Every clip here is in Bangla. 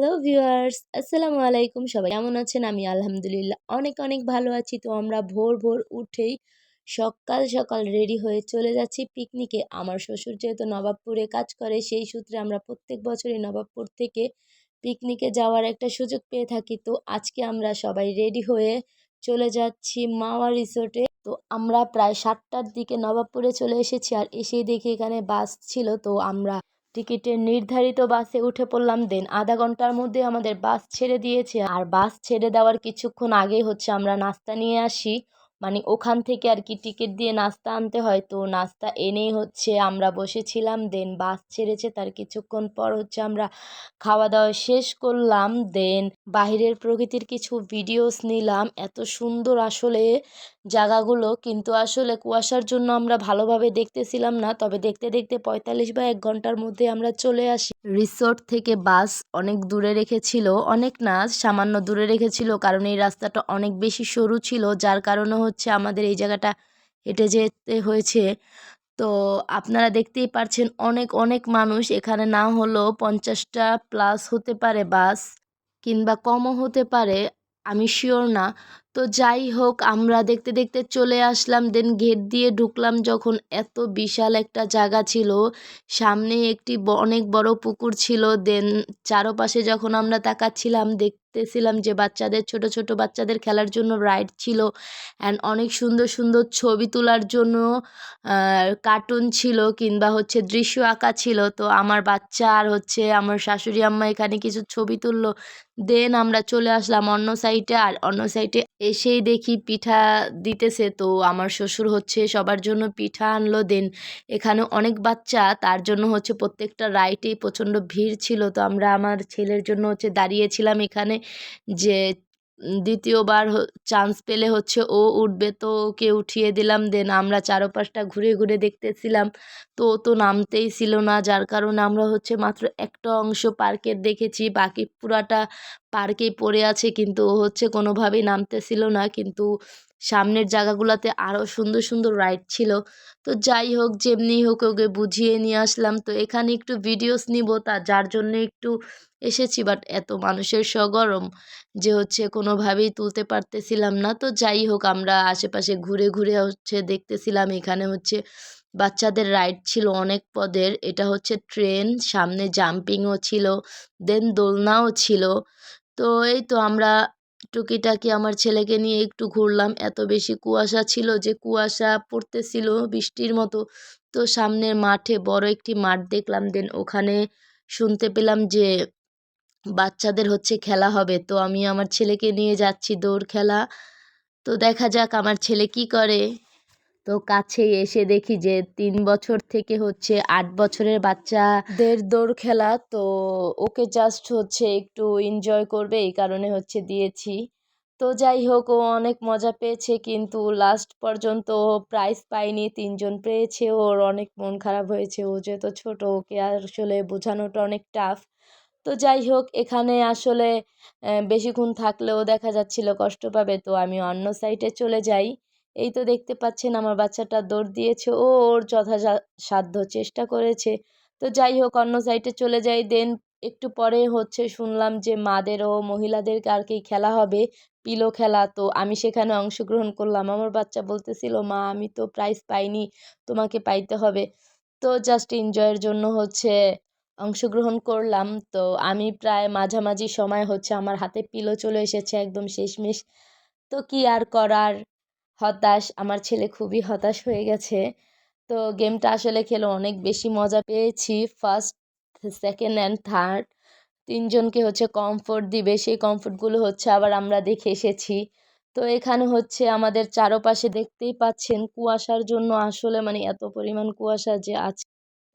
হ্যালো ভিউয়ার্স, আসসালামু আলাইকুম। সবাই কেমন আছেন? আমি আলহামদুলিল্লাহ অনেক অনেক ভালো আছি। তো আমরা ভোর ভোর উঠেই সকাল সকাল রেডি হয়ে চলে যাচ্ছি পিকনিকে। আমার শ্বশুর যেহেতু নবাবপুরে কাজ করে, সেই সূত্রে আমরা প্রত্যেক বছরই নবাবপুর থেকে পিকনিকে যাওয়ার একটা সুযোগ পেয়ে থাকি। তো আজকে আমরা সবাই রেডি হয়ে চলে যাচ্ছি মাওয়া রিসোর্টে। তো আমরা প্রায় 7টার দিকে নবাবপুরে চলে এসেছি, আর এসেই দেখি এখানে বাস ছিল। তো আমরা টিকিটের নির্ধারিত বাসে উঠে পড়লাম। দেন আধা ঘন্টার মধ্যে আমাদের বাস ছেড়ে দিয়েছে, আর বাস ছেড়ে দেওয়ার কিছুক্ষণ আগেই আমরা নাস্তা নিয়ে আসি। মানে ওখান থেকে আর কি টিকিট দিয়ে নাস্তা আনতে হয়। তো নাস্তা এনেই আমরা বসেছিলাম। দেন বাস ছেড়েছে, তার কিছুক্ষণ পর আমরা খাওয়া দাওয়া শেষ করলাম। দেন বাহিরের প্রকৃতির কিছু ভিডিওস নিলাম। এত সুন্দর আসলে জায়গাগুলো, কিন্তু আসলে কুয়াশার জন্য আমরা ভালোভাবে দেখতেছিলাম না। তবে দেখতে দেখতে 45 বা 1 ঘন্টার মধ্যে আমরা চলে আসি। রিসোর্ট থেকে বাস অনেক দূরে রেখেছিল, অনেক না সামান্য দূরে রেখেছিল, কারণ এই রাস্তাটা অনেক বেশি সরু ছিল, যার কারণে আমাদের এই জায়গাটা হেঁটে যেতে হয়েছে। তো আপনারা দেখতেই পারছেন অনেক অনেক মানুষ এখানে, না হলেও 50টা প্লাস হতে পারে বাস, কিংবা কমও হতে পারে, আমি শিওর না। তো যাই হোক, আমরা দেখতে দেখতে চলে আসলাম। দেন গেট দিয়ে ঢুকলাম যখন, এত বিশাল একটা জায়গা ছিল। সামনে একটি অনেক বড় পুকুর ছিল। দেন চারপাশে যখন আমরা তাকাচ্ছিলাম, দেখতেছিলাম যে বাচ্চাদের, ছোট ছোট বাচ্চাদের খেলার জন্য রাইড ছিল, অ্যান্ড অনেক সুন্দর সুন্দর ছবি তোলার জন্য কার্টুন ছিল, কিংবা দৃশ্য আঁকা ছিল। তো আমার বাচ্চা আর আমার শাশুড়ি আম্মা এখানে কিছু ছবি তুললো। দেন আমরা চলে আসলাম অন্য সাইডে, আর অন্য সাইডে এসেই দেখি পিঠা দিতেছে। তো আমার শ্বশুর সবার জন্য পিঠা আনলো। দেন এখানে অনেক বাচ্চা, তার জন্য প্রত্যেকটা রাইডেই প্রচণ্ড ভিড় ছিল। তো আমরা আমার ছেলের জন্য দাঁড়িয়েছিলাম এখানে, যে দ্বিতীয়বার চান্স পেলে ও উঠবে, তো ওকে উঠিয়ে দিলাম। দেন আমরা চারপাশটা ঘুরে ঘুরে দেখতেছিলাম। তো ও তো নামতেই ছিল না, যার কারণে আমরা মাত্র একটা অংশ পার্কের দেখেছি, বাকি পুরাটা পার্কেই পড়ে আছে, কিন্তু ও কোনোভাবেই নামতেছিল না। কিন্তু সামনের জায়গাগুলোতে আরও সুন্দর সুন্দর রাইড ছিল। তো যাই হোক, যেমনি হোক ওকে বুঝিয়ে নিয়ে আসলাম। তো এখানে একটু ভিডিওস নিব, যার জন্য একটু এসেছি, বাট এত মানুষের সগরম যে কোনোভাবেই তুলতে পারতেছিলাম না। তো যাই হোক, আমরা আশেপাশে ঘুরে ঘুরে দেখতেছিলাম। এখানে বাচ্চাদের রাইড ছিল অনেক পদের। এটা ট্রেন, সামনে জাম্পিংও ছিল, দেন দোলনাও ছিল। তো এই তো আমরা টুকিটাকি আমার ছেলেকে নিয়ে একটু ঘুরলাম। এত বেশি কুয়াশা ছিল যে কুয়াশা পড়তেছিল বৃষ্টির মতো। তো সামনের মাঠে বড় একটি মাঠ দেখলাম। দেন ওখানে শুনতে পেলাম যে বাচ্চাদের খেলা হবে। তো আমি আমার ছেলেকে নিয়ে যাচ্ছি দৌড় খেলা। তো দেখা যাক আমার ছেলে কি করে। তো কাছে এসে দেখি যে 3 বছর থেকে 8 বছরের বাচ্চাদের দৌড় খেলা। তো ওকে জাস্ট একটু এনজয় করবে, এই কারণে দিয়েছি। তো যাই হোক, ও অনেক মজা পেয়েছে, কিন্তু লাস্ট পর্যন্ত প্রাইজ পায়নি। 3জন পেয়েছে, ওর অনেক মন খারাপ হয়েছে। ও যেহেতু ছোট, ওকে আসলে বোঝানোটা অনেক টাফ। তো যাই হোক, এখানে আসলে বেশিক্ষণ থাকলেও দেখা যাচ্ছিল কষ্ট পাবে। তো আমি অন্য সাইডে চলে যাই। এই তো দেখতে পাচ্ছেন আমার বাচ্চাটা দৌড় দিয়েছে, ও ওর যথাসাধ্য চেষ্টা করেছে। তো যাই হোক, অন্য সাইডে চলে যাই। দেন একটু পরে শুনলাম যে মাদের ও মহিলাদের আর কি খেলা হবে, পিলো খেলা। তো আমি সেখানে অংশগ্রহণ করলাম। আমার বাচ্চা বলতেছিল, মা আমি তো প্রাইজ পাইনি, তোমাকে পাইতে হবে। তো জাস্ট এনজয়ের জন্য অংশগ্রহণ করলাম। তো আমি প্রায় মাঝামাঝি সময় আমার হাতে পিলো চলে এসেছে একদম শেষমেশ। তো কি আর করার, হতাশ, আমার ছেলে খুবই হতাশ হয়ে গেছে। তো গেমটা আসলে খেলে অনেক বেশি মজা পেয়েছি। ফার্স্ট, সেকেন্ড অ্যান্ড থার্ড 3জনকে কমফোর্ট দিবে, সেই কমফোর্টগুলো আবার আমরা দেখে এসেছি। তো এখানে আমাদের চারপাশে দেখতেই পাচ্ছেন কুয়াশার জন্য আসলে মানে এত পরিমাণ কুয়াশা যে আজ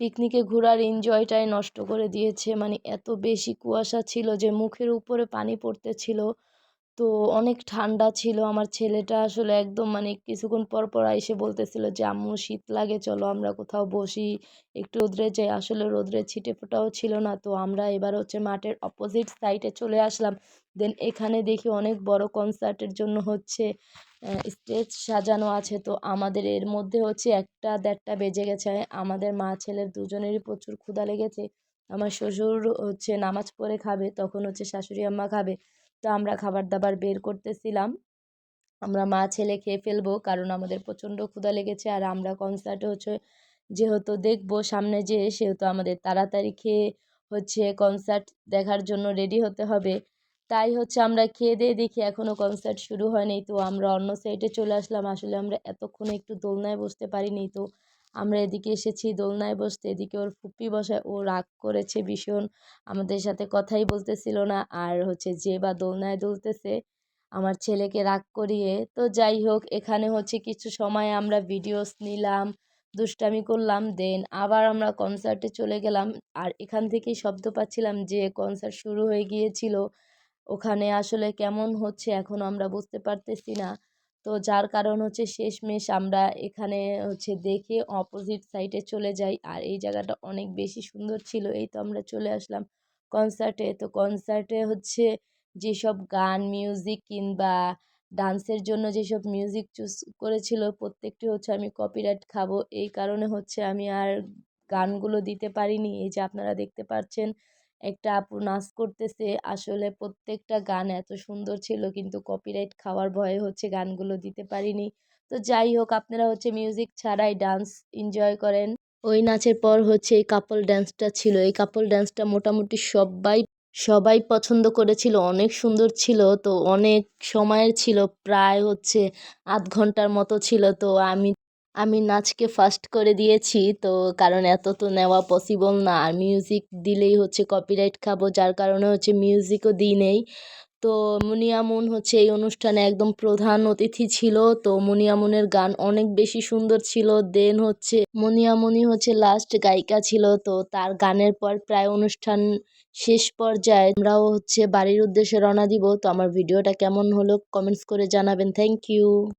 পিকনিকে ঘোরার এনজয়টাই নষ্ট করে দিয়েছে। মানে এত বেশি কুয়াশা ছিল যে মুখের উপরে পানি পড়তেছিল। তো অনেক ঠান্ডা ছিল। আমার ছেলেটা আসলে একদম মানে কিছুক্ষণ পর পর এসে বলতেছিল যে আম্মু শীত লাগে, চলো আমরা কোথাও বসি, একটু রোদ্রে যাই। আসলে রোদ্রের ছিটেফোঁটাও ছিল না। তো আমরা এবার মাঠের অপোজিট সাইডে চলে আসলাম। দেন এখানে দেখি অনেক বড় কনসার্টের জন্য স্টেজ সাজানো আছে। তো আমাদের এর মধ্যে 1টা 1:30টা বেজে গেছে। আমাদের মা ছেলের দুজনেরই প্রচুর ক্ষুধা লেগেছে। আমার শ্বশুর হচ্ছে নামাজ পড়ে খাবে, তখন হচ্ছে শাশুড়ি আম্মা খাবে। তো আমরা খাবার দাবার বের করতেছিলাম, আমরা মা ছেলে খেয়ে ফেলবো, কারণ আমাদের প্রচণ্ড ক্ষুধা লেগেছে। আর আমরা কনসার্টে হচ্ছে যেহেতু দেখবো সামনে, যেয়ে সেহেতু আমাদের তাড়াতাড়ি খেয়ে হচ্ছে কনসার্ট দেখার জন্য রেডি হতে হবে। তাই হচ্ছে আমরা খেয়ে দিয়ে দেখি এখনও কনসার্ট শুরু হয়নি, তো আমরা অন্য সাইডে চলে আসলাম। আসলে আমরা এতক্ষণে একটু দোলনায় বসতে পারিনি, তো আমরা এদিকে এসেছি দোলনায় বসতে। এদিকে ওর ফুপি বসায়, ও রাগ করেছে ভীষণ, আমাদের সাথে কথাই বলতেছিল না। আর হচ্ছে যে বা দোলনায় দুলতেছে আমার ছেলেকে রাগ করিয়ে। তো যাই হোক, এখানে হচ্ছে কিছু সময় আমরা ভিডিওস নিলাম, দুষ্টামি করলাম, দেন আবার আমরা কনসার্টে চলে গেলাম। আর এখান থেকেই শব্দ পাচ্ছিলাম যে কনসার্ট শুরু হয়ে গিয়েছিল। ওখানে আসলে কেমন হচ্ছে এখনও আমরা বুঝতে পারতেছি না। তো যার কারণ হচ্ছে শেষমেশ আমরা এখানে হচ্ছে দেখে অপোজিট সাইডে চলে যাই। আর এই জায়গাটা অনেক বেশি সুন্দর ছিল। এই তো আমরা চলে আসলাম কনসার্টে। তো কনসার্টে হচ্ছে যেসব গান, মিউজিক কিংবা ডান্সের জন্য যেসব মিউজিক চুজ করেছিল, প্রত্যেকটি হচ্ছে আমি কপিরাইট খাবো। এই কারণে হচ্ছে আমি আর গানগুলো দিতে পারিনি। এই যে আপনারা দেখতে পাচ্ছেন একটা আপু নাচ করতেছে, আসলে প্রত্যেকটা গান এত সুন্দর ছিল, কিন্তু কপিরাইট খাওয়ার ভয়ে হচ্ছে গানগুলো দিতে পারিনি। তো যাই হোক, আপনারা হচ্ছে মিউজিক ছাড়াই ডান্স এনজয় করেন। ওই নাচের পর হচ্ছে এই কাপল ডান্সটা ছিল। এই কাপল ডান্সটা মোটামুটি সবাই সবাই পছন্দ করেছিল, অনেক সুন্দর ছিল। তো অনেক সময়ের ছিল, প্রায় হচ্ছে আধ ঘন্টার মতো ছিল। তো আমি আমি নাচকে ফার্স্ট করে দিয়েছি, তো কারণ এত তো নেওয়া পসিবল না। আর মিউজিক দিলেই হচ্ছে কপিরাইট খাবো, যার কারণে হচ্ছে মিউজিকও দিই নেই। তো মুনিয়া মুন হচ্ছে এই অনুষ্ঠানে একদম প্রধান অতিথি ছিল। তো মুনিয়া মুনের গান অনেক বেশি সুন্দর ছিল। দেন হচ্ছে মুনিয়া মুনি হচ্ছে লাস্ট গায়িকা ছিল। তো তার গানের পর প্রায় অনুষ্ঠান শেষ পর্যায়ে আমরাও হচ্ছে বাড়ির উদ্দেশ্যে রওনা দিব। তো আমার ভিডিওটা কেমন হলো কমেন্টস করে জানাবেন। Thank you.